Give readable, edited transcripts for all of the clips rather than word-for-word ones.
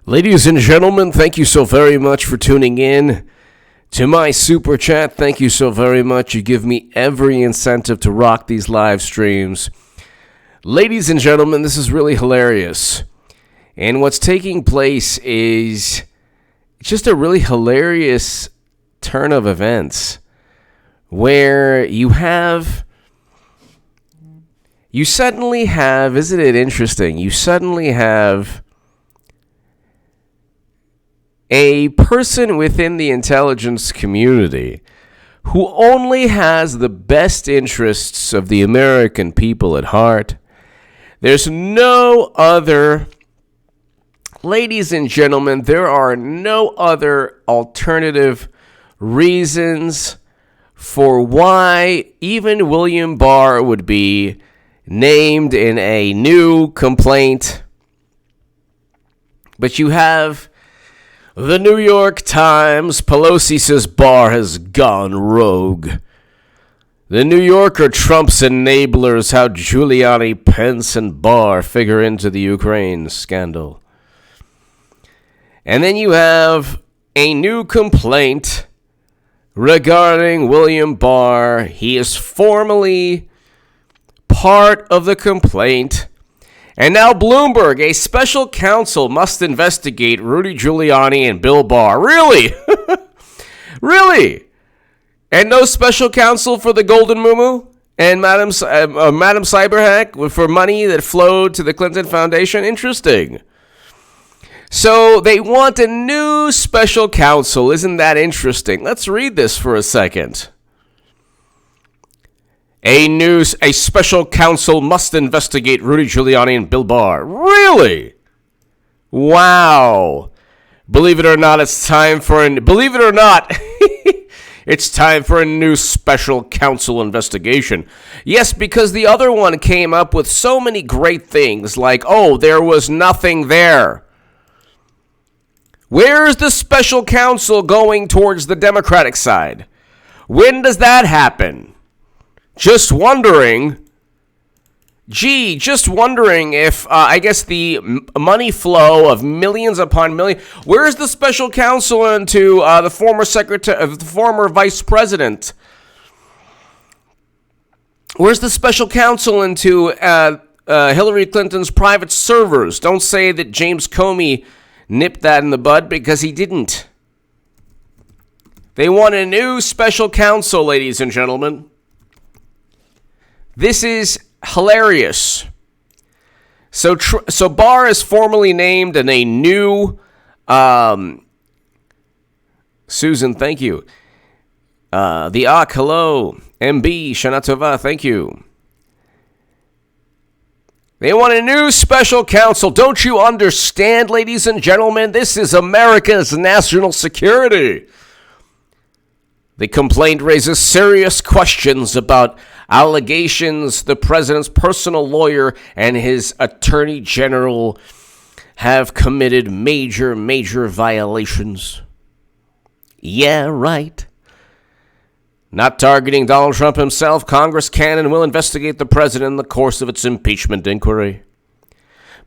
Ladies and gentlemen, thank you so very much for tuning in to my super chat. Thank you so very much. You give me every incentive to rock these live streams. Ladies and gentlemen, this is really hilarious. And what's taking place is just a really hilarious turn of events where you suddenly have, isn't it interesting? You suddenly have a person within the intelligence community who only has the best interests of the American people at heart. There's no other, ladies and gentlemen, there are no other alternative reasons for why even William Barr would be named in a new complaint. But you have the New York Times. Pelosi says Barr has gone rogue. The New Yorker, Trump's enablers, how Giuliani, Pence, and Barr figure into the Ukraine scandal. And then you have a new complaint regarding William Barr. He is formally part of the complaint. And now Bloomberg, a special counsel must investigate Rudy Giuliani and Bill Barr. Really? Really? And no special counsel for the Golden Muumuu and Madam Cyberhack for money that flowed to the Clinton Foundation? Interesting. So they want a new special counsel. Isn't that interesting? Let's read this for a second. A special counsel must investigate Rudy Giuliani and Bill Barr. Really? Wow. Believe it or not, it's time for it's time for a new special counsel investigation. Yes, because the other one came up with so many great things like, oh, there was nothing there. Where's the special counsel going towards the Democratic side? When does that happen? Just wondering if, I guess, the money flow of millions upon millions. Where's the special counsel into the former vice president? Where's the special counsel into Hillary Clinton's private servers? Don't say that James Comey nipped that in the bud, because he didn't. They want a new special counsel, ladies and gentlemen. This is hilarious. So Barr is formally named in a new, Susan, thank you. Hello, MB, Shana Tova, thank you. They want a new special counsel. Don't you understand, ladies and gentlemen? This is America's national security. The complaint raises serious questions about allegations the president's personal lawyer and his attorney general have committed major violations. Yeah, right. Not targeting Donald Trump himself, Congress can and will investigate the president in the course of its impeachment inquiry.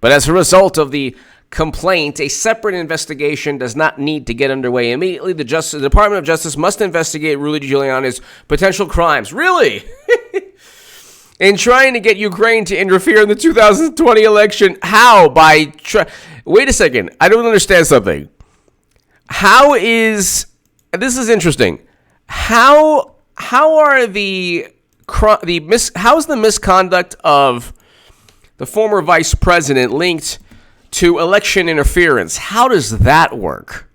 But as a result of the complaint, a separate investigation does not need to get underway immediately. The Department of Justice must investigate Rudy Giuliani's potential crimes. Really? In trying to get Ukraine to interfere in the 2020 election. How? Wait a second. I don't understand something. This is interesting. How is the misconduct of the former vice president linked to election interference? How does that work?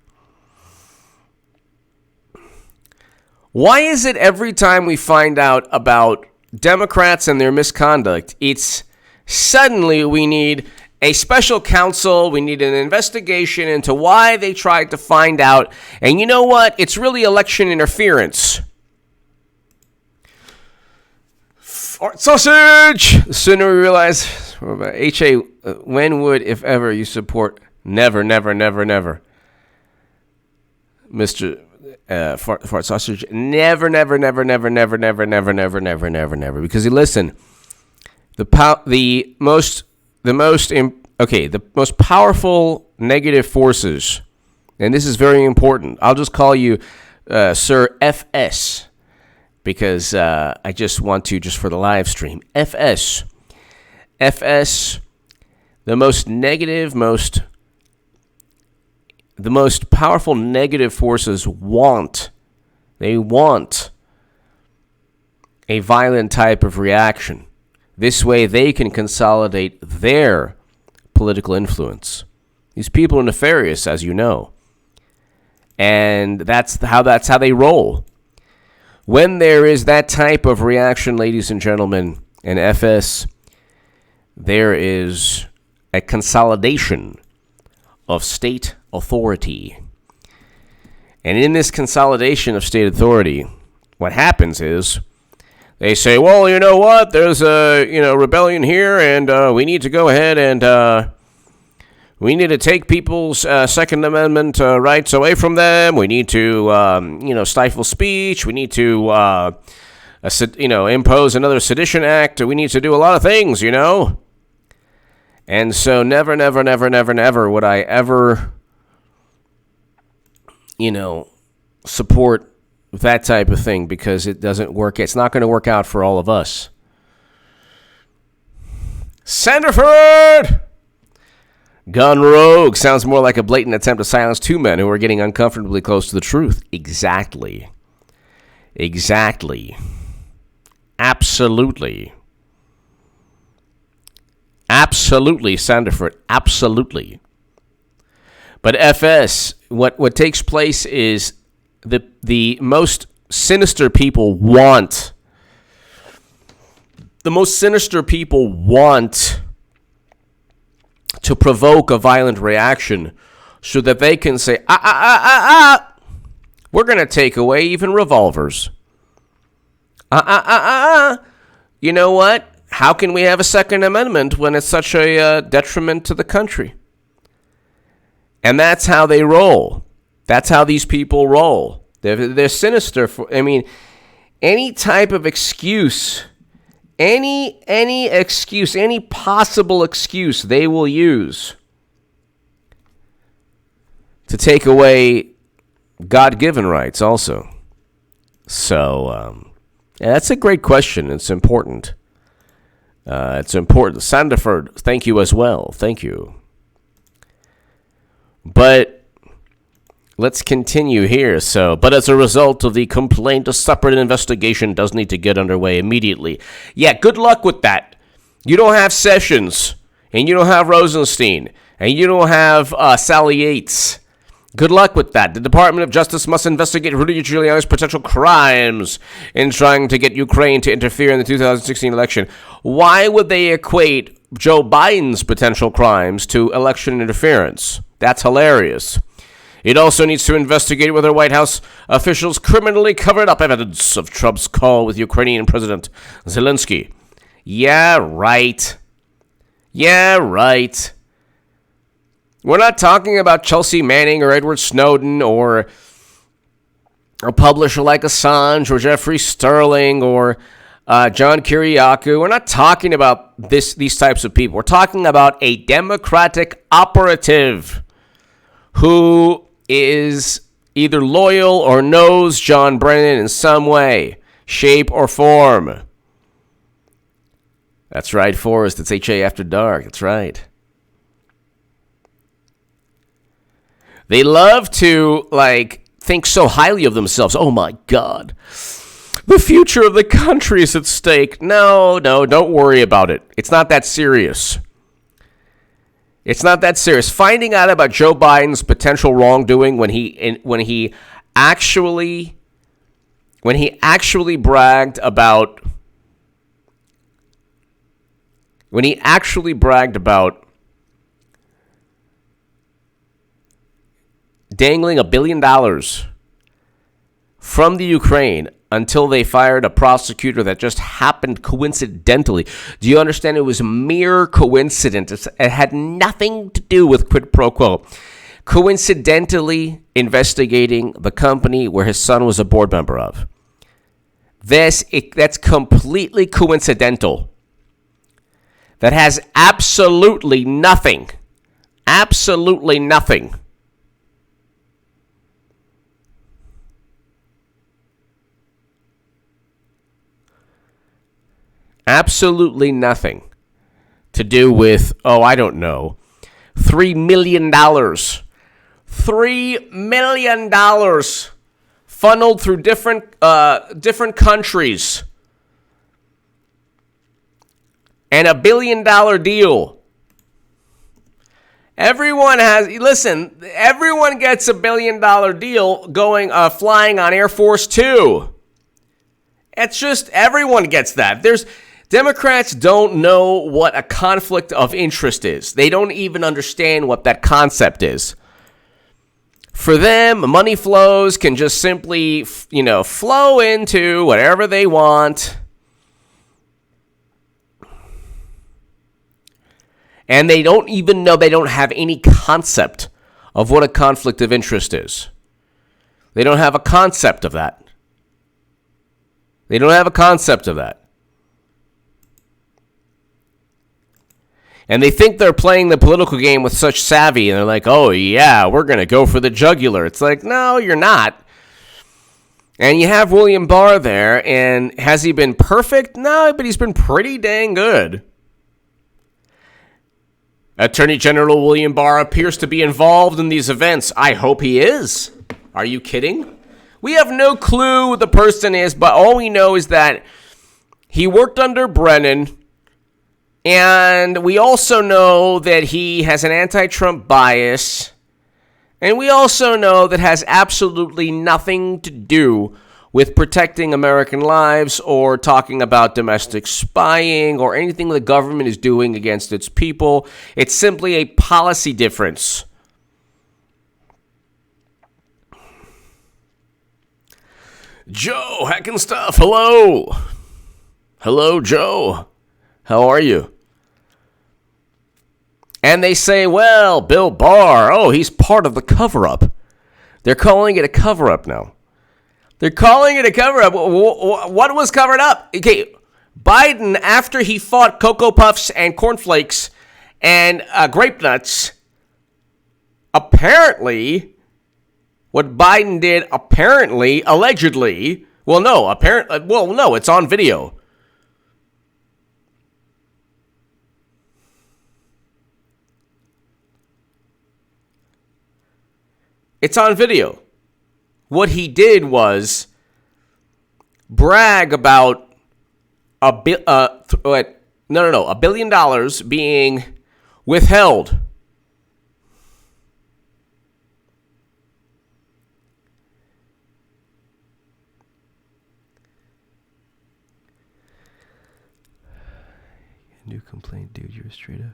Why is it every time we find out about Democrats and their misconduct, it's suddenly we need a special counsel, we need an investigation into why they tried to find out, and you know what? It's really election interference. Fart sausage! The sooner we realize, H.A., when would, if ever, you support? Never. Mr. Fart sausage. Never. Because listen, the most powerful negative forces, and this is very important. I'll just call you Sir FS, because I just want to, just for the live stream. FS. FS, the most negative, the most powerful negative forces want a violent type of reaction. This way they can consolidate their political influence. These people are nefarious, as you know. And that's how they roll. When there is that type of reaction, ladies and gentlemen, in FS, there is a consolidation of state authority. And in this consolidation of state authority, what happens is they say, well, you know what? There's a rebellion here, and we need to go ahead and we need to take people's Second Amendment rights away from them. We need to stifle speech. We need to impose another sedition act. We need to do a lot of things, And so never would I ever support that type of thing, because it doesn't work. It's not going to work out for all of us. Sandiford! Gone rogue sounds more like a blatant attempt to silence two men who are getting uncomfortably close to the truth. Exactly. Absolutely, Sandiford. Absolutely. But FS, what takes place is the most sinister people want. The most sinister people want to provoke a violent reaction so that they can say, we're going to take away even revolvers. You know what? How can we have a Second Amendment when it's such a detriment to the country? And that's how they roll. That's how these people roll. They're sinister. Any type of excuse, any excuse, any possible excuse they will use to take away God-given rights also. So, that's a great question. It's important. Sandiford, thank you as well. Thank you. But let's continue here. But as a result of the complaint, a separate investigation does need to get underway immediately. Yeah, good luck with that. You don't have Sessions, and you don't have Rosenstein, and you don't have Sally Yates. Good luck with that. The Department of Justice must investigate Rudy Giuliani's potential crimes in trying to get Ukraine to interfere in the 2016 election. Why would they equate Joe Biden's potential crimes to election interference? That's hilarious. It also needs to investigate whether White House officials criminally covered up evidence of Trump's call with Ukrainian President Zelensky. Yeah, right. We're not talking about Chelsea Manning or Edward Snowden or a publisher like Assange or Jeffrey Sterling or John Kiriakou. We're not talking about these types of people. We're talking about a Democratic operative who is either loyal or knows John Brennan in some way, shape, or form. That's right, Forrest. It's HA After Dark. That's right. They love to, think so highly of themselves. Oh, my God. The future of the country is at stake. No, don't worry about it. It's not that serious. Finding out about Joe Biden's potential wrongdoing when he actually bragged about dangling $1 billion from the Ukraine until they fired a prosecutor that just happened coincidentally. Do you understand? It was mere coincidence. It had nothing to do with quid pro quo. Coincidentally investigating the company where his son was a board member of. That's completely coincidental. That has absolutely nothing Absolutely nothing. Absolutely nothing to do with, I don't know, $3 million. $3 million funneled through different countries. And $1 billion deal. Everyone gets $1 billion deal going, flying on Air Force Two. It's just, everyone gets that. Democrats don't know what a conflict of interest is. They don't even understand what that concept is. For them, money flows can just simply, flow into whatever they want. And they don't even know, they don't have any concept of what a conflict of interest is. They don't have a concept of that. They don't have a concept of that. And they think they're playing the political game with such savvy, and they're like, oh, yeah, we're going to go for the jugular. It's like, no, you're not. And you have William Barr there, and has he been perfect? No, but he's been pretty dang good. Attorney General William Barr appears to be involved in these events. I hope he is. Are you kidding? We have no clue who the person is, but all we know is that he worked under Brennan. And we also know that he has an anti-Trump bias. And we also know that has absolutely nothing to do with protecting American lives or talking about domestic spying or anything the government is doing against its people. It's simply a policy difference. Joe, hacking stuff. Hello. Hello, Joe. How are you? And they say, well, Bill Barr, he's part of the cover-up. They're calling it a cover-up now. They're calling it a cover-up. What was covered up? Okay, Biden, after he fought Cocoa Puffs and cornflakes and grape nuts, apparently, what Biden did, allegedly, it's on video. It's on video. What he did was brag about $1 billion being withheld. New complaint, dude. You're straight up.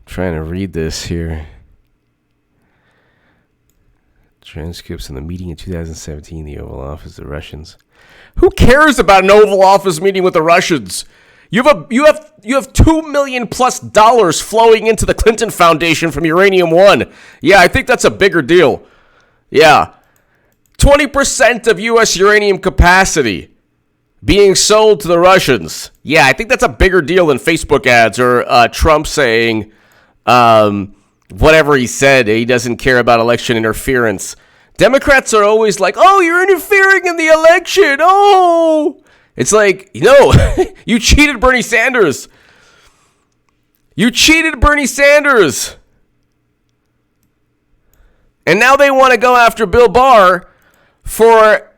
Trying to read this here. Transcripts in the meeting in 2017, the Oval Office, the Russians. Who cares about an Oval Office meeting with the Russians? You have $2 million plus flowing into the Clinton Foundation from Uranium One. Yeah, I think that's a bigger deal. Yeah, 20% of U.S. uranium capacity being sold to the Russians. Yeah, I think that's a bigger deal than Facebook ads or Trump saying whatever he said. He doesn't care about election interference. Democrats are always like, oh, you're interfering in the election. Oh, it's like, you cheated Bernie Sanders. You cheated Bernie Sanders. And now they want to go after Bill Barr for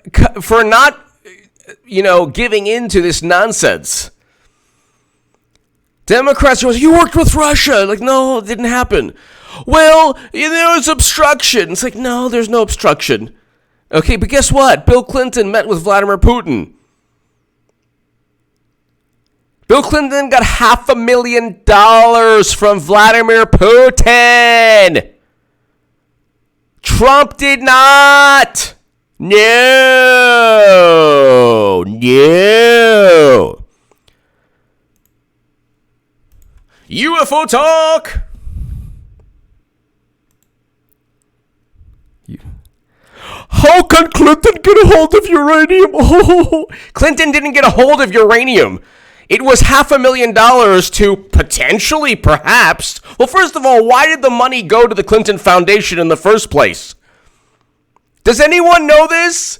not, giving in to this nonsense. Democrats are like, you worked with Russia. Like, no, it didn't happen. Well, there was obstruction. It's like, no, there's no obstruction. Okay, but guess what? Bill Clinton met with Vladimir Putin. Bill Clinton got $500,000 from Vladimir Putin. Trump did not. No. UFO talk. How can Clinton get a hold of uranium? Oh, Clinton didn't get a hold of uranium. It was $500,000 to potentially, perhaps. Well, first of all, why did the money go to the Clinton Foundation in the first place? Does anyone know this?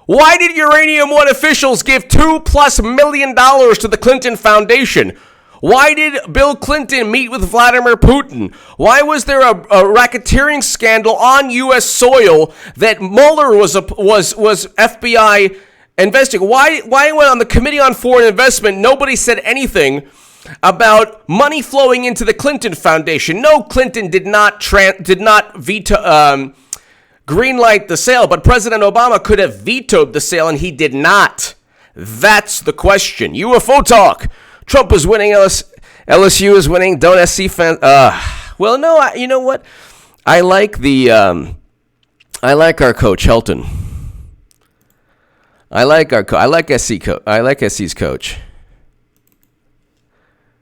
Why did Uranium One officials give $2+ million to the Clinton Foundation? Why did Bill Clinton meet with Vladimir Putin? Why was there a racketeering scandal on U.S. soil that Mueller was FBI investigating? Why when on the Committee on Foreign Investment nobody said anything about money flowing into the Clinton Foundation? No, Clinton did not veto greenlight the sale, but President Obama could have vetoed the sale, and he did not. That's the question. UFO talk. Trump is winning. LSU is winning. Don't SC fans? Well, no. You know what? I like I like our coach Helton. I like SC's coach.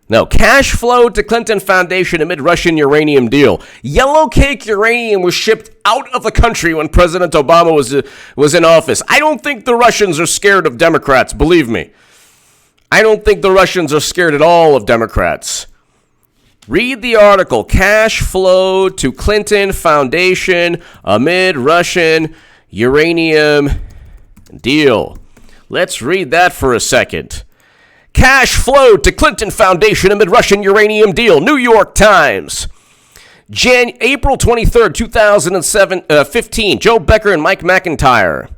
No, cash flow to Clinton Foundation amid Russian uranium deal. Yellow cake uranium was shipped out of the country when President Obama was in office. I don't think the Russians are scared of Democrats, believe me. I don't think the Russians are scared at all of Democrats. Read the article, cash flow to Clinton Foundation amid Russian uranium deal. Let's read that for a second. Cash flowed to Clinton Foundation amid Russian uranium deal. New York Times. April 23rd, 2015. Joe Becker and Mike McIntyre.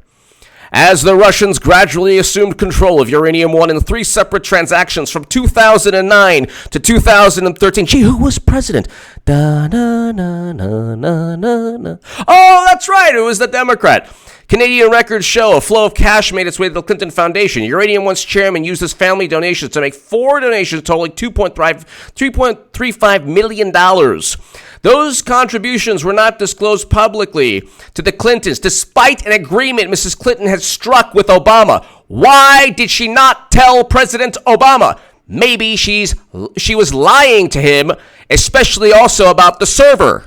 As the Russians gradually assumed control of Uranium One in 3 separate transactions from 2009 to 2013. Gee, who was president? Da, na, na, na, na, na, na. Oh, that's right. It was the Democrat. Canadian records show a flow of cash made its way to the Clinton Foundation. Uranium One's chairman used his family donations to make 4 donations totaling $3.35 million. Those contributions were not disclosed publicly to the Clintons, despite an agreement Mrs. Clinton had struck with Obama. Why did she not tell President Obama? Maybe she was lying to him, especially also about the server.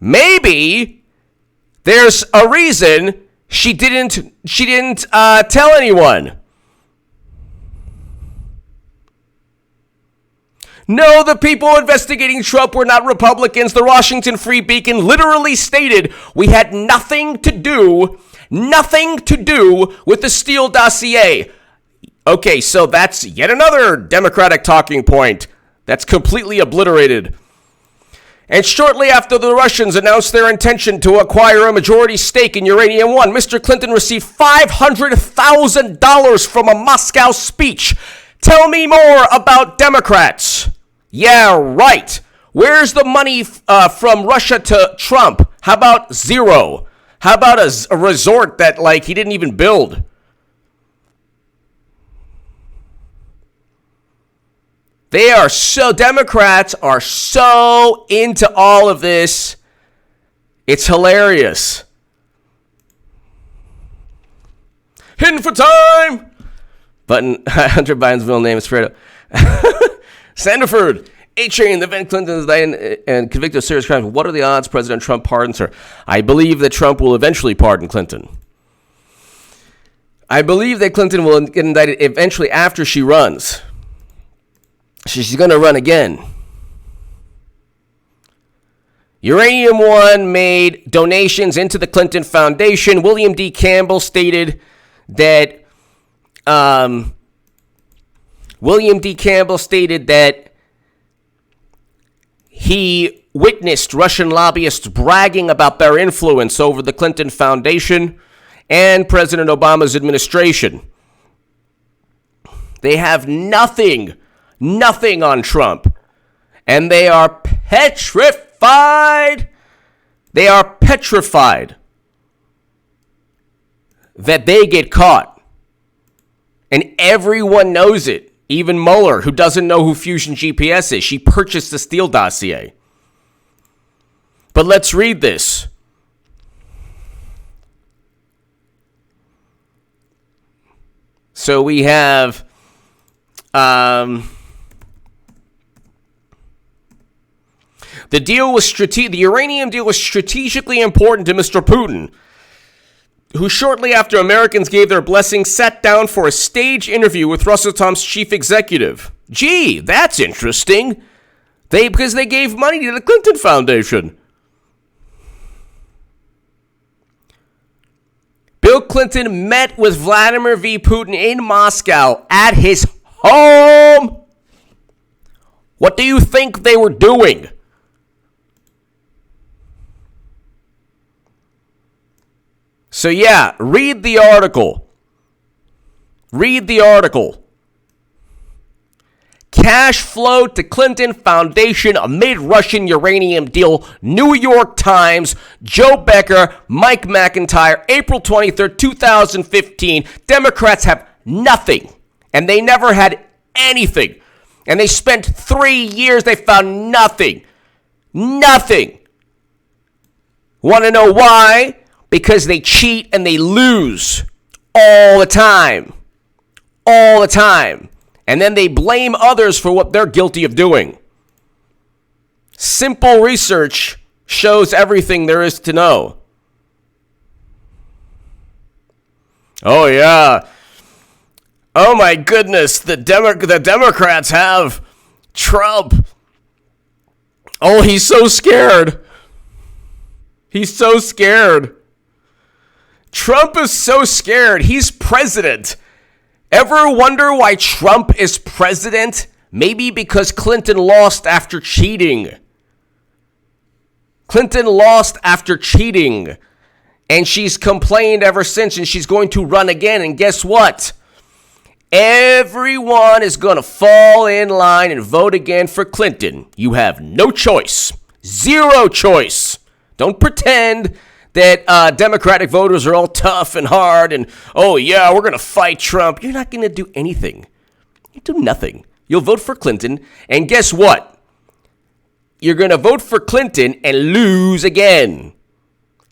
Maybe there's a reason she didn't tell anyone. No, the people investigating Trump were not Republicans. The Washington Free Beacon literally stated we had nothing to do with the Steele dossier. Okay, so that's yet another Democratic talking point that's completely obliterated. And shortly after the Russians announced their intention to acquire a majority stake in Uranium One, Mr. Clinton received $500,000 from a Moscow speech. Tell me more about Democrats. Yeah, right. Where's the money from Russia to Trump? How about zero? How about a resort that, he didn't even build? Democrats are so into all of this. It's hilarious. Hidden for time. Button, Hunter Biden's middle name is Fredo. Sandiford, A-Chain, the Van Clinton indicted and convicted of serious crimes. What are the odds President Trump pardons her? I believe that Trump will eventually pardon Clinton. I believe that Clinton will get indicted eventually after she runs. She's going to run again. Uranium One made donations into the Clinton Foundation. William D. Campbell stated that he witnessed Russian lobbyists bragging about their influence over the Clinton Foundation and President Obama's administration. They have nothing on Trump. And they are petrified. They are petrified that they get caught. And everyone knows it. Even Mueller, who doesn't know who Fusion GPS is. She purchased the Steele dossier. But let's read this. So we have The uranium deal was strategically important to Mr. Putin, who shortly after Americans gave their blessing sat down for a stage interview with Rosatom's chief executive. Gee, that's interesting. Because they gave money to the Clinton Foundation. Bill Clinton met with Vladimir V. Putin in Moscow at his home. What do you think they were doing? So yeah, read the article. Read the article. Cash flow to Clinton Foundation amid Russian uranium deal. New York Times, Joe Becker, Mike McIntyre, April 23rd, 2015. Democrats have nothing, and they never had anything. And they spent 3 years, they found nothing. Nothing. Want to know why? Because they cheat and they lose all the time. All the time. And then they blame others for what they're guilty of doing. Simple research shows everything there is to know. Oh, yeah. Oh, my goodness. The Democrats have Trump. Oh, he's so scared. He's so scared. Trump is so scared. He's president. Ever wonder why Trump is president? Maybe because Clinton lost after cheating. Clinton lost after cheating. And she's complained ever since, and she's going to run again. And guess what? Everyone is going to fall in line and vote again for Clinton. You have no choice. Zero choice. Don't pretend that Democratic voters are all tough and hard and, oh, yeah, we're going to fight Trump. You're not going to do anything. You do nothing. You'll vote for Clinton, and guess what? You're going to vote for Clinton and lose again.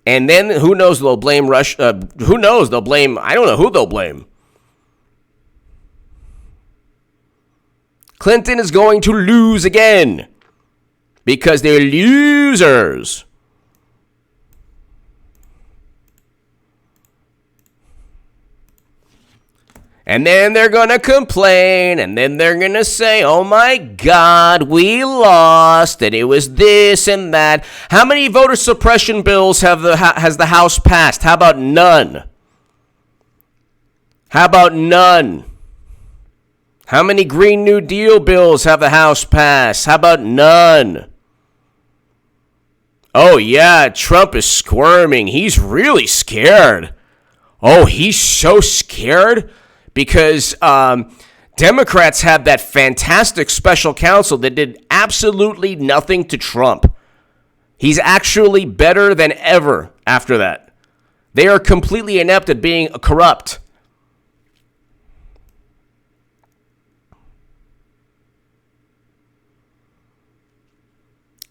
And then who knows, they'll blame Russia. Who knows, they'll blame, I don't know who they'll blame. Clinton is going to lose again because they're losers. And then they're going to complain, and then they're going to say, oh my God, we lost, and it was this and that. How many voter suppression bills has the House passed? How about none? How about none? How many Green New Deal bills have the House passed? How about none? Oh yeah, Trump is squirming. He's really scared. Oh, he's so scared. Because Democrats had that fantastic special counsel that did absolutely nothing to Trump. He's actually better than ever after that. They are completely inept at being corrupt.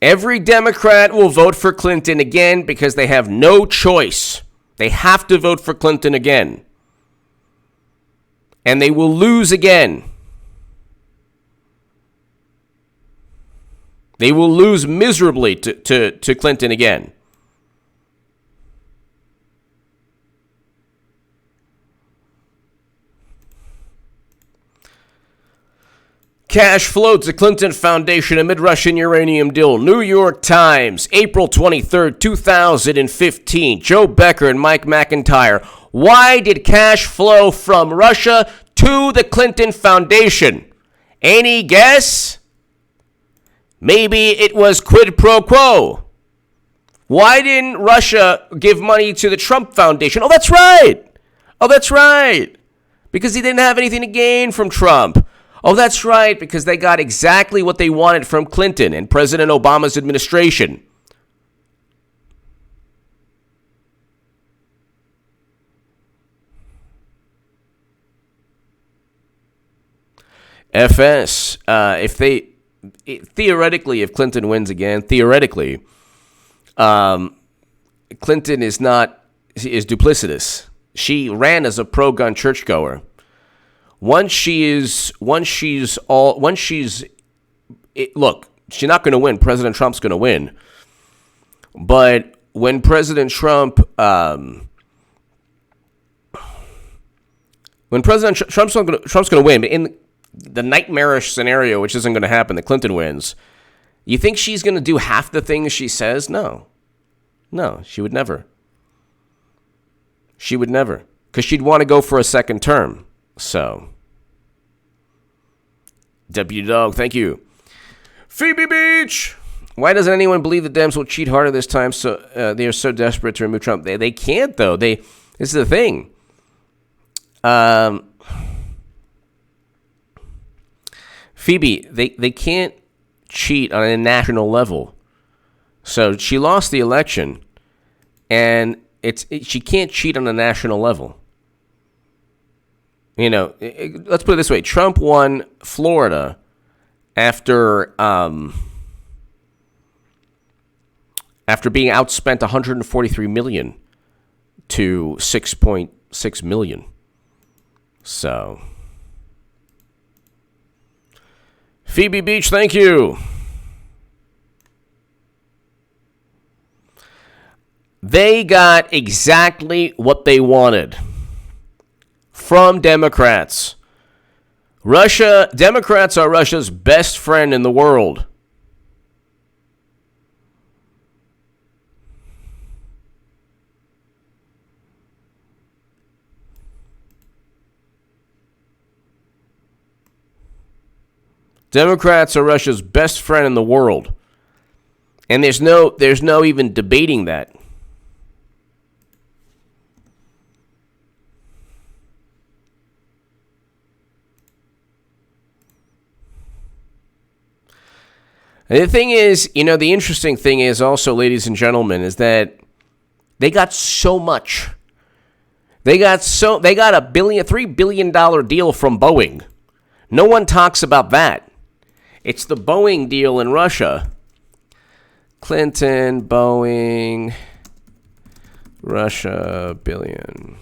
Every Democrat will vote for Clinton again because they have no choice. They have to vote for Clinton again. And they will lose again. They will lose miserably to Clinton again. Cash flowed to Clinton Foundation amid Russian uranium deal. New York Times, April 23rd, 2015. Joe Becker and Mike McIntyre. Why did cash flow from Russia to the Clinton Foundation? Any guess? Maybe it was quid pro quo. Why didn't Russia give money to the Trump Foundation? Oh, that's right. Oh, that's right. Because he didn't have anything to gain from Trump. Oh, that's right, because they got exactly what they wanted from Clinton and President Obama's administration. FS, theoretically, if Clinton wins again, theoretically, Clinton is duplicitous. She ran as a pro-gun churchgoer. Look, she's not going to win. President Trump's going to win. But when President Trump's going to win, but in the nightmarish scenario, which isn't going to happen, that Clinton wins, you think she's going to do half the things she says? No, she would never. She would never, because she'd want to go for a second term. So, Deputy Dog, thank you. Phoebe Beach. Why doesn't anyone believe the Dems will cheat harder this time? So they are so desperate to remove Trump. They can't, though. This is the thing. Phoebe, they can't cheat on a national level. So she lost the election, and she can't cheat on a national level. You know, let's put it this way: Trump won Florida after being outspent $143 million to $6.6 million. So, Phoebe Beach, thank you. They got exactly what they wanted from Democrats. Democrats are Russia's best friend in the world. Democrats are Russia's best friend in the world. And there's no even debating that. And the thing is, the interesting thing is also, ladies and gentlemen, is that they got so much. They got a $3 billion deal from Boeing. No one talks about that. It's the Boeing deal in Russia. Clinton, Boeing, Russia, billion.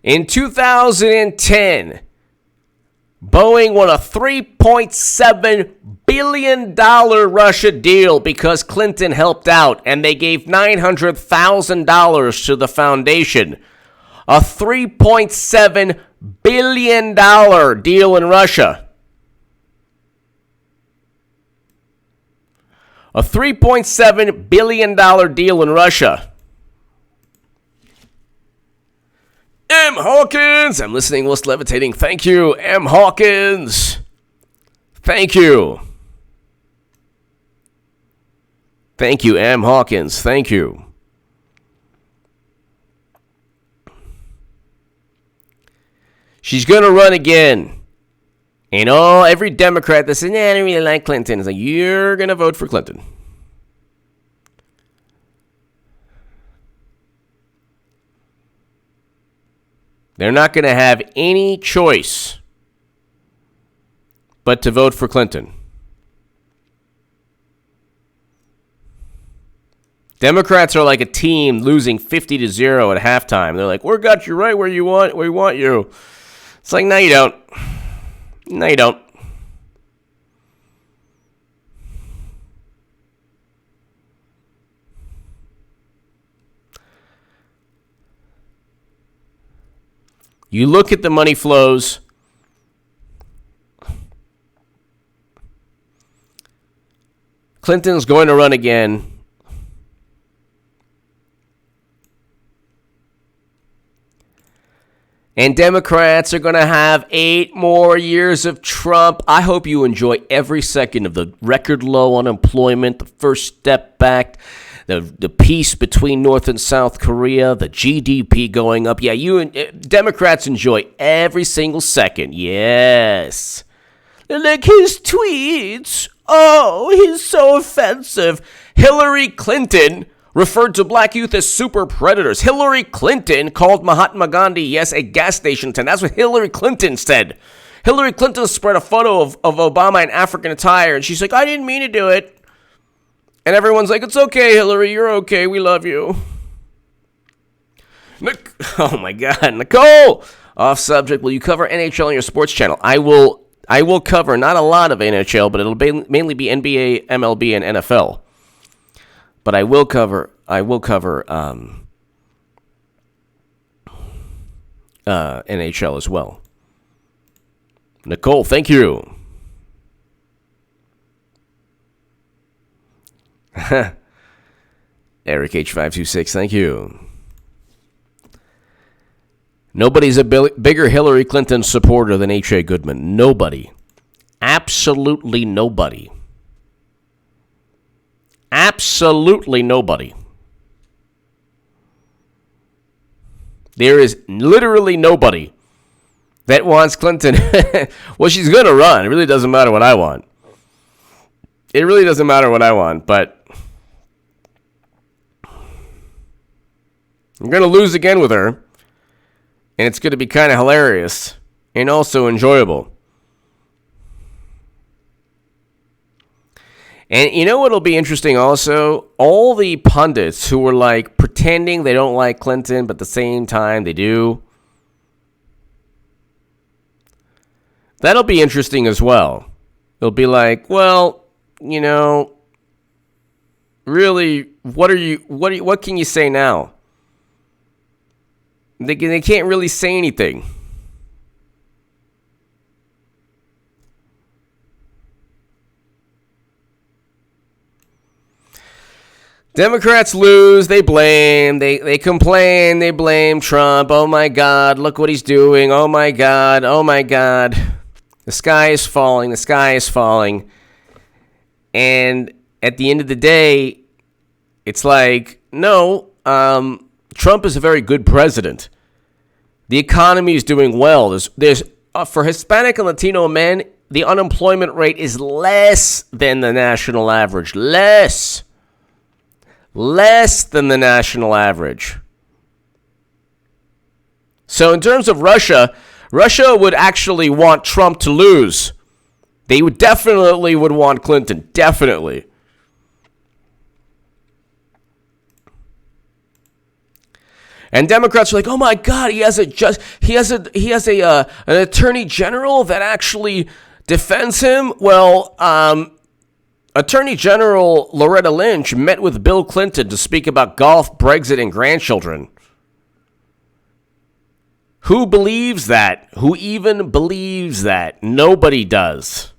In 2010, Boeing won a $3.7 billion Russia deal because Clinton helped out, and they gave $900,000 to the foundation. A $3.7 billion deal in Russia. A $3.7 billion deal in Russia. M. Hawkins, I'm listening whilst levitating. Thank you, M. Hawkins. Thank you. Thank you, M. Hawkins. Thank you. She's going to run again. And every Democrat that says, I don't really like Clinton, is like, you're going to vote for Clinton. They're not going to have any choice but to vote for Clinton. Democrats are like a team losing 50-0 at halftime. They're like, we got you right where we want you. It's like, no, you don't. No, you don't. You look at the money flows. Clinton's going to run again. And Democrats are going to have 8 more years of Trump. I hope you enjoy every second of the record low unemployment, the first step back, the peace between North and South Korea, the GDP going up. Yeah, Democrats enjoy every single second. Yes. Like his tweets. Oh, he's so offensive. Hillary Clinton referred to black youth as super predators. Hillary Clinton called Mahatma Gandhi, yes, a gas station attendant. That's what Hillary Clinton said. Hillary Clinton spread a photo of Obama in African attire, and she's like, I didn't mean to do it. And everyone's like, it's okay, Hillary, you're okay, we love you. Oh my God, Nicole! Off subject, will you cover NHL on your sports channel? I will cover not a lot of NHL, but it'll mainly be NBA, MLB, and NFL. But I will cover NHL as well. Nicole, thank you. Eric H526, thank you. Nobody's a bigger Hillary Clinton supporter than H.A. Goodman. Nobody. Absolutely nobody. Absolutely nobody. There is literally nobody that wants Clinton. Well, she's going to run. It really doesn't matter what I want. It really doesn't matter what I want, but I'm going to lose again with her. And it's going to be kind of hilarious and also enjoyable. And you know what'll be interesting also? All the pundits who were like pretending they don't like Clinton, but at the same time they do. That'll be interesting as well. It'll be like, well, you know, really, what can you say now? They can't really say anything. Democrats lose, they blame, they complain, they blame Trump. Oh my God, look what he's doing. Oh my God, oh my God. The sky is falling, the sky is falling. And at the end of the day, it's like, no, Trump is a very good president. The economy is doing well. There's for Hispanic and Latino men, the unemployment rate is less than the national average. Less than the national average. So in terms of Russia would actually want Trump to lose. They would definitely want Clinton. Definitely. And Democrats are like, oh my God, he has an attorney general that actually defends him. Well, Attorney General Loretta Lynch met with Bill Clinton to speak about golf, Brexit, and grandchildren. Who believes that? Who even believes that? Nobody does.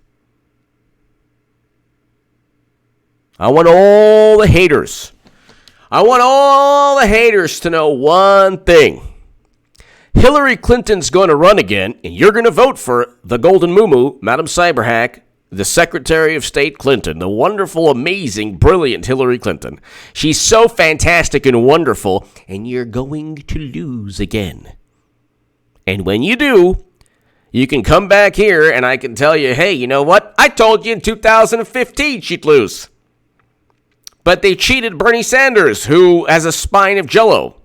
I want all the haters. I want all the haters to know one thing. Hillary Clinton's going to run again, and you're going to vote for the Golden Muumuu, Madam Cyberhack, the Secretary of State Clinton, the wonderful, amazing, brilliant Hillary Clinton. She's so fantastic and wonderful, and you're going to lose again. And when you do, you can come back here, and I can tell you, hey, you know what? I told you in 2015 she'd lose. But they cheated Bernie Sanders, who has a spine of jello.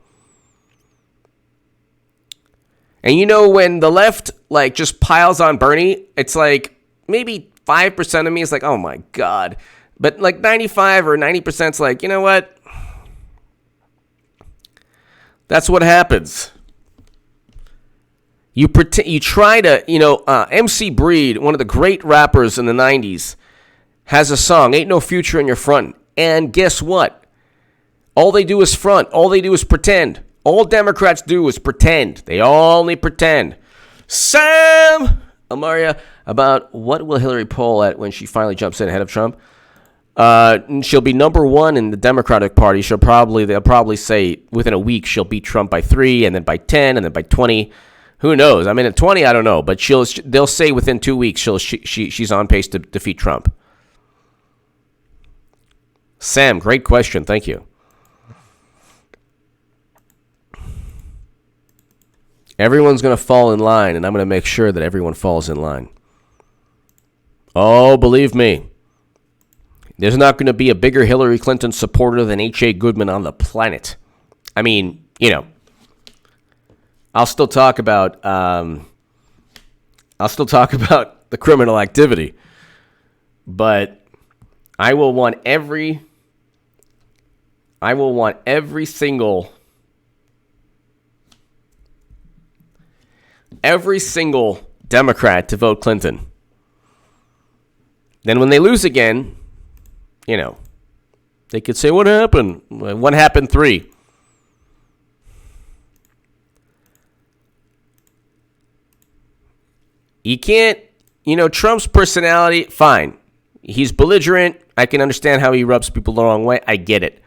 And you know, when the left like just piles on Bernie, it's like maybe 5% of me is like, oh my God. But like 95 or 90% is like, you know what? That's what happens. You try to, MC Breed, one of the great rappers in the 90s, has a song, Ain't No Future in Your Front. And guess what? All they do is front. All they do is pretend. All Democrats do is pretend. They only pretend. Sam Amaria, about what will Hillary poll at when she finally jumps in ahead of Trump? She'll be number one in the Democratic Party. They'll probably say within a week she'll beat Trump by 3, and then by 10, and then by 20. Who knows? I mean, at 20, I don't know, but they'll say within 2 weeks she's on pace to defeat Trump. Sam, great question. Thank you. Everyone's going to fall in line, and I'm going to make sure that everyone falls in line. Oh, believe me. There's not going to be a bigger Hillary Clinton supporter than H.A. Goodman on the planet. I mean, I'll still talk about the criminal activity, but I will want every single every single Democrat to vote Clinton. Then when they lose again, they could say, what happened? What happened 3? You can't, Trump's personality, fine. He's belligerent. I can understand how he rubs people the wrong way. I get it.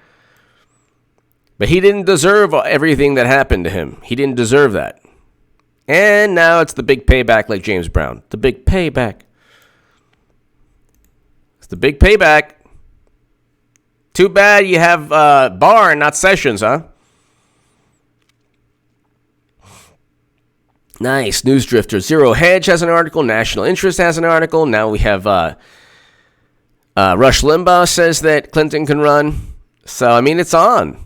But he didn't deserve everything that happened to him. He didn't deserve that. And now it's the big payback like James Brown. The big payback. It's the big payback. Too bad you have Barr and not Sessions, huh? Nice. News Drifter. Zero Hedge has an article. National Interest has an article. Now we have Rush Limbaugh says that Clinton can run. So, I mean, it's on.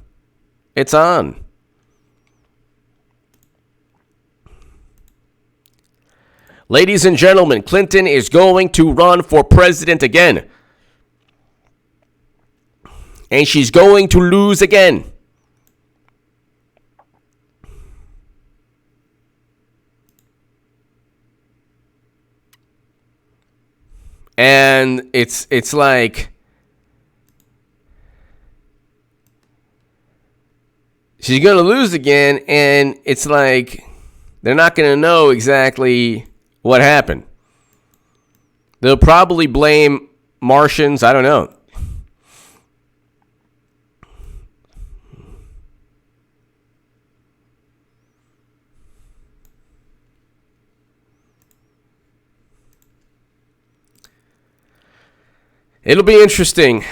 It's on. Ladies and gentlemen, Clinton is going to run for president again. And she's going to lose again. And it's like she's going to lose again, and it's like they're not going to know exactly what happened. They'll probably blame Martians. I don't know. It'll be interesting.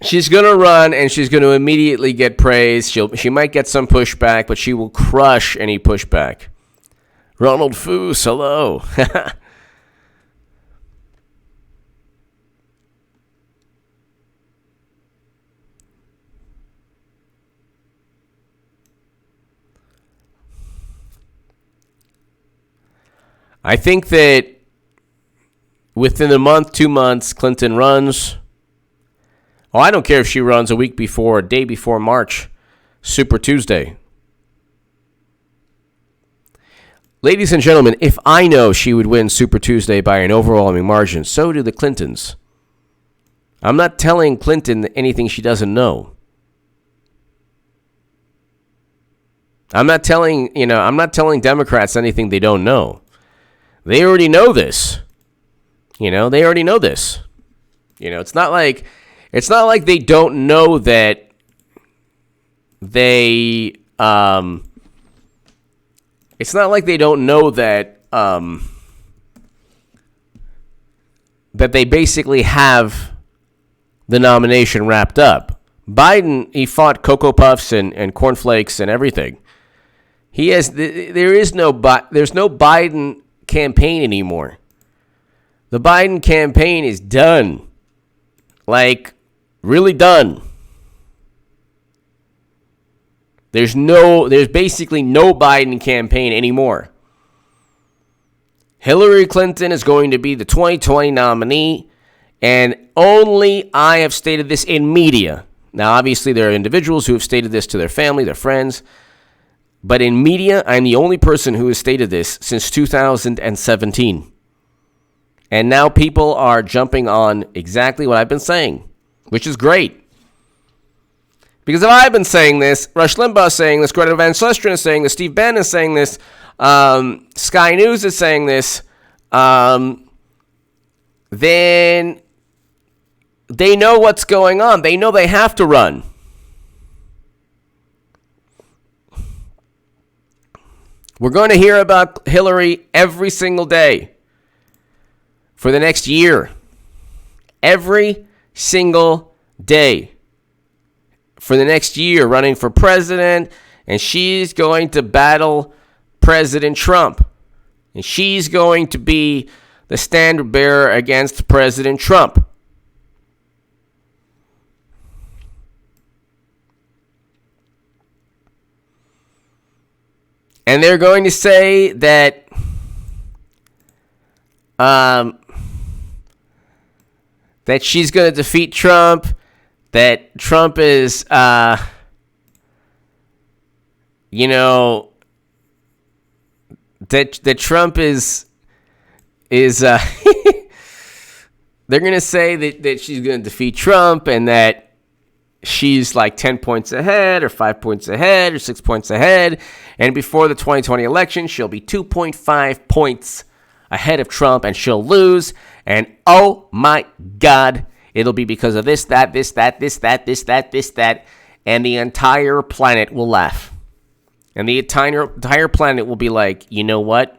She's going to run, and she's going to immediately get praise. She might get some pushback, but she will crush any pushback. Ronald Foos, hello. I think that within a month, 2 months, Clinton runs. Oh, I don't care if she runs a week before, a day before March, Super Tuesday. Ladies and gentlemen, if I know she would win Super Tuesday by an overwhelming margin, so do the Clintons. I'm not telling Clinton anything she doesn't know. I'm not telling Democrats anything they don't know. They already know this. They already know this. It's not like they don't know that they it's not like they don't know that that they basically have the nomination wrapped up. Biden, he fought Cocoa Puffs and cornflakes and everything. There's no Biden campaign anymore. The Biden campaign is done. Like, really done. There's basically no Biden campaign anymore. Hillary Clinton is going to be the 2020 nominee, and only I have stated this in media. Now, obviously, there are individuals who have stated this to their family, their friends, but in media, I'm the only person who has stated this since 2017. And now people are jumping on exactly what I've been saying, which is great. Because if I've been saying this, Rush Limbaugh is saying this, Greta Van Susteren is saying this, Steve Bannon is saying this, Sky News is saying this, then they know what's going on. They know they have to run. We're going to hear about Hillary every single day for the next year. Every single day for the next year running for president, and she's going to battle President Trump. And she's going to be the standard bearer against President Trump. And they're going to say that that she's going to defeat Trump, that Trump is, that Trump is they're going to say that she's going to defeat Trump and that she's like 10 points ahead or 5 points ahead or 6 points ahead. And before the 2020 election, she'll be 2.5 points ahead of Trump and she'll lose. And oh my God, it'll be because of this, that. And the entire planet will laugh. And the entire planet will be like, you know what?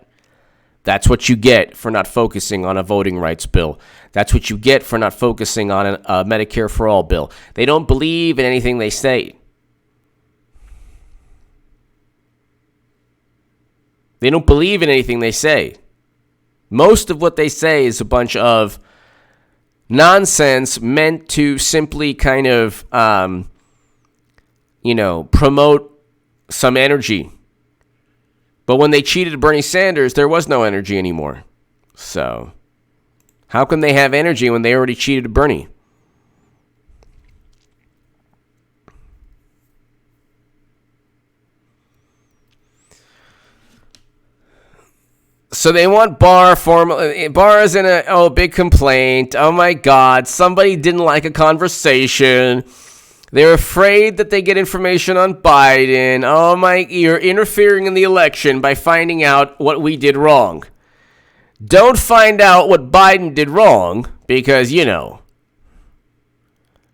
That's what you get for not focusing on a voting rights bill. That's what you get for not focusing on a Medicare for all bill. They don't believe in anything they say. They don't believe in anything they say. Most of what they say is a bunch of nonsense meant to simply kind of, promote some energy. But when they cheated Bernie Sanders, there was no energy anymore. So, how can they have energy when they already cheated Bernie? So they want Barr formal. Barr is in a big complaint. Oh my God, somebody didn't like a conversation. They're afraid that they get information on Biden. Oh my, you're interfering in the election by finding out what we did wrong. Don't find out what Biden did wrong because,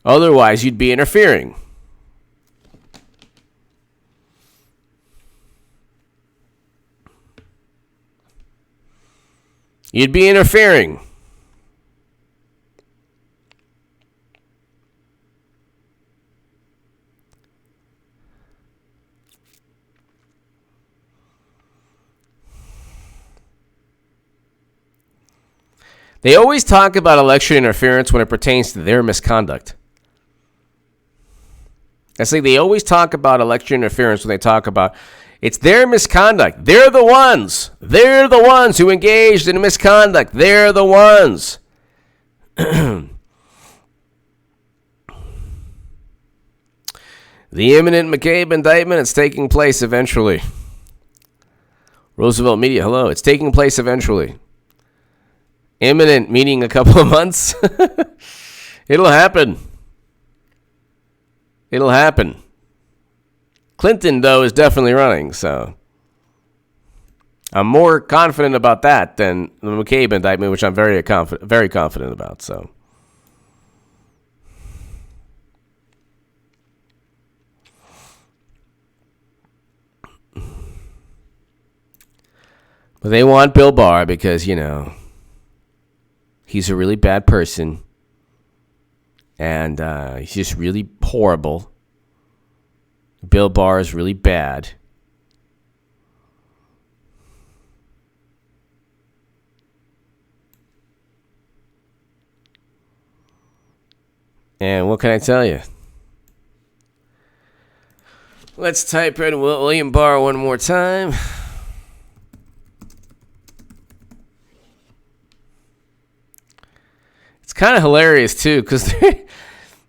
otherwise you'd be interfering. You'd be interfering. They always talk about election interference when it pertains to their misconduct. I say they always talk about election interference when they talk about it's their misconduct. They're the ones. They're the ones who engaged in misconduct. They're the ones. The imminent McCabe indictment is taking place eventually. Roosevelt Media, hello. It's taking place eventually. Imminent, meaning a couple of months. It'll happen. It'll happen. Clinton, though, is definitely running, so I'm more confident about that than the McCabe indictment, which I'm very confident about. So, but they want Bill Barr because he's a really bad person, and he's just really horrible. Bill Barr is really bad. And what can I tell you? Let's type in William Barr one more time. It's kind of hilarious, too, because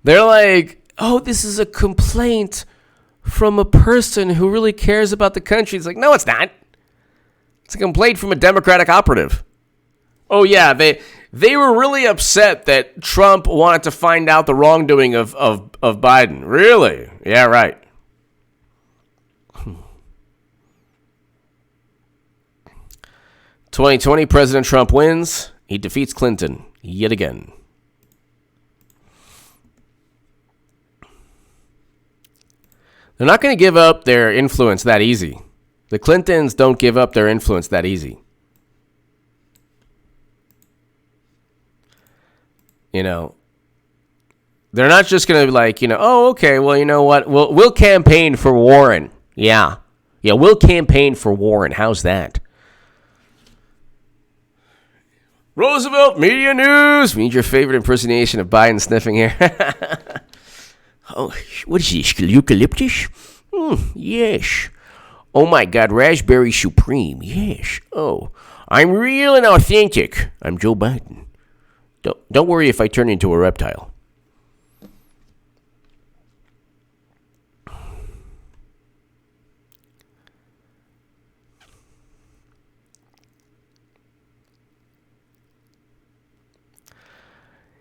they're like, oh, this is a complaint from a person who really cares about the country. It's like, no, it's not. It's a complaint from a Democratic operative. Oh, yeah, they were really upset that Trump wanted to find out the wrongdoing of Biden. Really? Yeah, right. "2020, President Trump wins. He defeats Clinton yet again." They're not going to give up their influence that easy. The Clintons don't give up their influence that easy. They're not just going to be like, oh, okay, well, you know what? We'll campaign for Warren. Yeah, we'll campaign for Warren. How's that? Roosevelt Media News. We need your favorite impersonation of Biden sniffing here. Oh, what is this, eucalyptus? Yes. Oh, my God, raspberry supreme. Yes. Oh, I'm real and authentic. I'm Joe Biden. Don't worry if I turn into a reptile.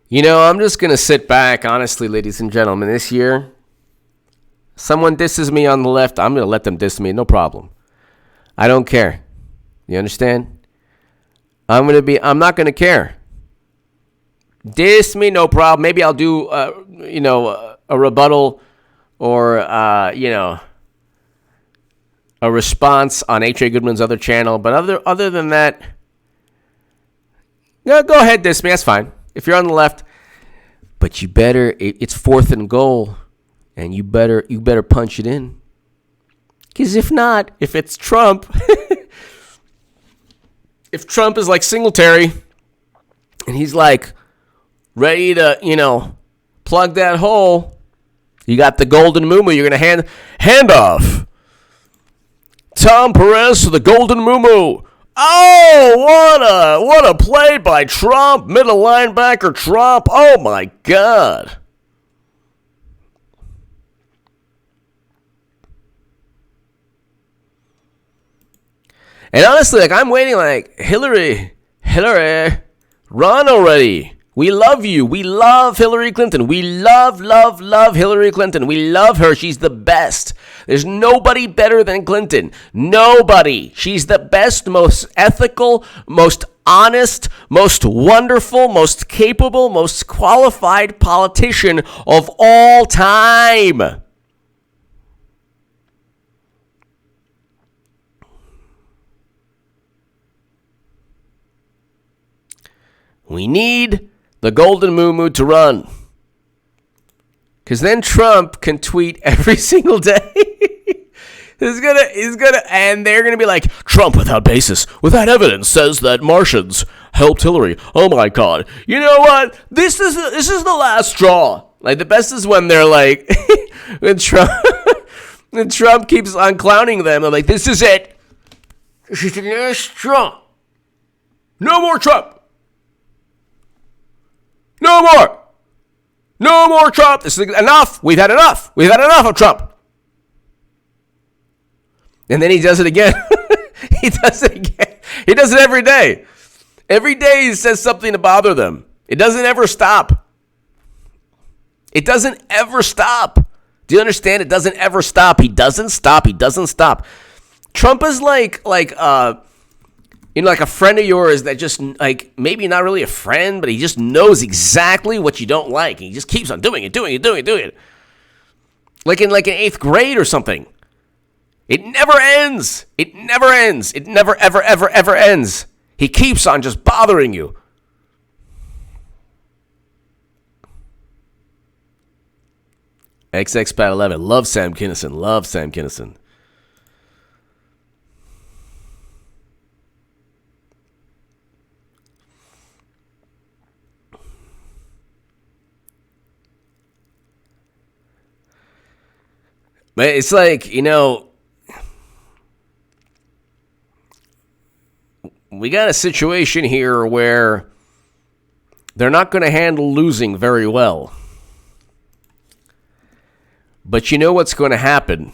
I'm just going to sit back, honestly, ladies and gentlemen. This year, someone disses me on the left, I'm going to let them diss me, no problem. I don't care. You understand? I'm not going to care. Diss me, no problem. Maybe I'll do, a rebuttal or, a response on H.A. Goodman's other channel. But other than that, yeah, go ahead, diss me. That's fine. If you're on the left, but you better, it's 4th and goal, and you better punch it in. Because if not, if it's Trump, if Trump is like Singletary, and he's like ready to, plug that hole, you got the golden moo-moo, you're going to hand off. Tom Perez to the golden moo-moo. Oh, what a play by Trump, middle linebacker Trump. Oh my God. And honestly, I'm waiting Hillary, run already. We love you. We love Hillary Clinton. We love Hillary Clinton. We love her. She's the best. There's nobody better than Clinton. Nobody. She's the best, most ethical, most honest, most wonderful, most capable, most qualified politician of all time. We need the golden moo-moo to run. Because then Trump can tweet every single day. he's gonna, and they're gonna be like, Trump without basis, without evidence, says that Martians helped Hillary. Oh my God. You know what? This is the last straw. Like, the best is when they're like, when Trump keeps on clowning them. They're like, this is it. This is the last straw. No more Trump. No more. No more Trump. This is enough. We've had enough. We've had enough of Trump. And then he does it again. He does it again. He does it every day. Every day he says something to bother them. It doesn't ever stop. It doesn't ever stop. Do you understand? It doesn't ever stop. He doesn't stop. He doesn't stop. Trump is like a friend of yours that just, maybe not really a friend, but he just knows exactly what you don't like. And he just keeps on doing it. Like in 8th grade or something. It never ends. It never ends. It never, ever, ever, ever ends. He keeps on just bothering you. XX-Pat11. Love Sam Kinison. It's like, we got a situation here where they're not going to handle losing very well. But you know what's going to happen?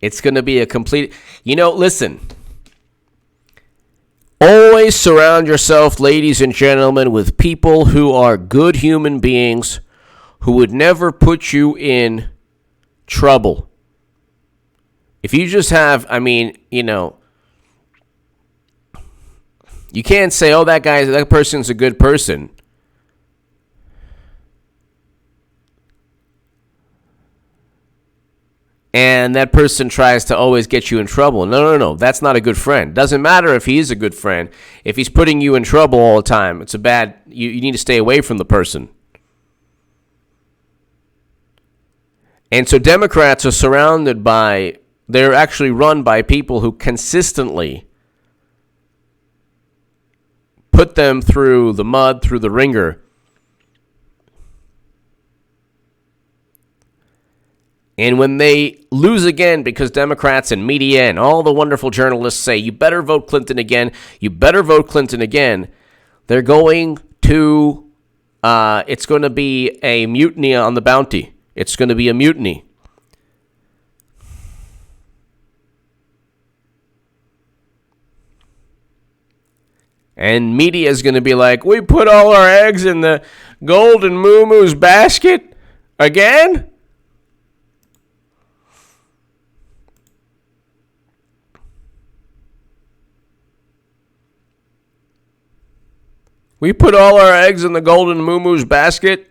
It's going to be a complete... listen. Always surround yourself, ladies and gentlemen, with people who are good human beings who would never put you in trouble. If you just have, you can't say, oh, that person's a good person. And that person tries to always get you in trouble. No. That's not a good friend. Doesn't matter if he is a good friend. If he's putting you in trouble all the time, it's you need to stay away from the person. And so Democrats are they're actually run by people who consistently put them through the mud, through the ringer. And when they lose again, because Democrats and media and all the wonderful journalists say, you better vote Clinton again, they're going to, it's going to be a mutiny on the bounty. It's going to be a mutiny. And media is going to be like, we put all our eggs in the golden moo-moo's basket again? We put all our eggs in the golden moo-moo's basket?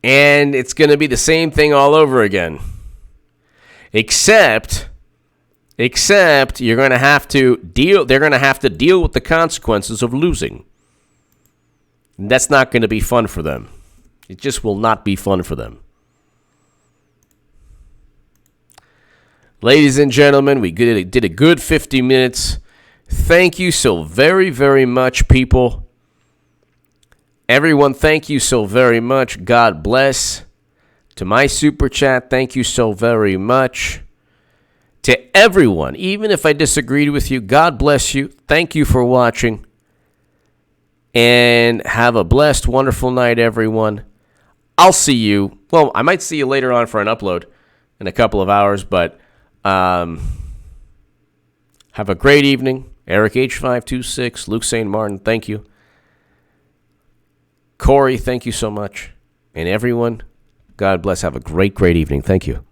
And it's going to be the same thing all over again. Except you're going to have to deal, they're going to have to deal with the consequences of losing. And that's not going to be fun for them. It just will not be fun for them. Ladies and gentlemen, we did a good 50 minutes. Thank you so very, very much, people. Everyone, thank you so very much. God bless. To my super chat, thank you so very much. To everyone, even if I disagreed with you, God bless you. Thank you for watching. And have a blessed, wonderful night, everyone. I'll see you. Well, I might see you later on for an upload in a couple of hours, but have a great evening. Eric H526, Luke St. Martin, thank you. Corey, thank you so much. And everyone, God bless. Have a great, great evening. Thank you.